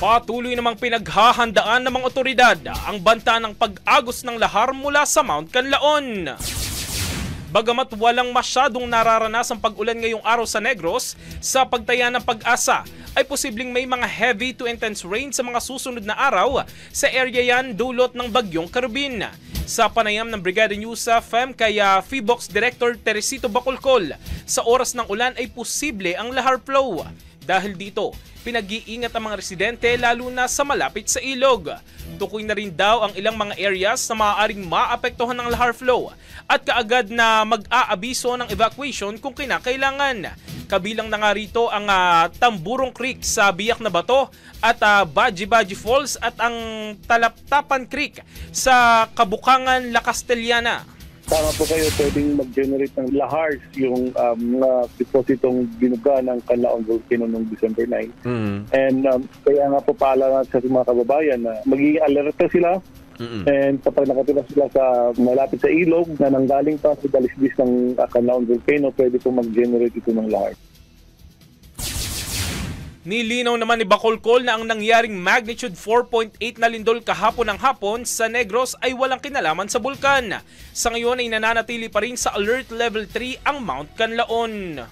Patuloy namang pinaghahandaan ng mga otoridad ang banta ng pag-agos ng lahar mula sa Mount Canlaon. Bagamat walang masyadong nararanasang pag-ulan ngayong araw sa Negros, sa pagtaya ng Pag-asa ay posibleng may mga heavy to intense rain sa mga susunod na araw sa area yan dulot ng bagyong Carubin. Sa panayam ng Brigada News sa FEM kaya PHIVOLCS Director Teresito Bacolcol, sa oras ng ulan ay posible ang lahar flow. Dahil dito, pinag-iingat ang mga residente lalo na sa malapit sa ilog. Tukoy na rin daw ang ilang mga areas na maaaring maapektuhan ng lahar flow at kaagad na mag-aabiso ng evacuation kung kinakailangan. Kabilang na nga rito ang Tamburong Creek sa Biak na Bato at Baji-Baji Falls at ang Talaptapan Creek sa Kabukangan, La Castellana. Tama po kayo, pwedeng mag-generate ng lahars yung mga depositong binuga ng Canlaon Volcano noong December 9. And kaya nga po paalala sa mga kababayan na magiging alerta sila. And kapag nakatira sila sa malapit sa ilog na nanggaling pa sa dalisdis ng Canlaon Volcano, pwede po mag-generate ito ng lahars. Nilinaw naman ni Bacolcol na ang nangyaring magnitude 4.8 na lindol kahapon ng hapon sa Negros ay walang kinalaman sa bulkan. Sa ngayon ay nananatili pa rin sa alert level 3 ang Mount Canlaon.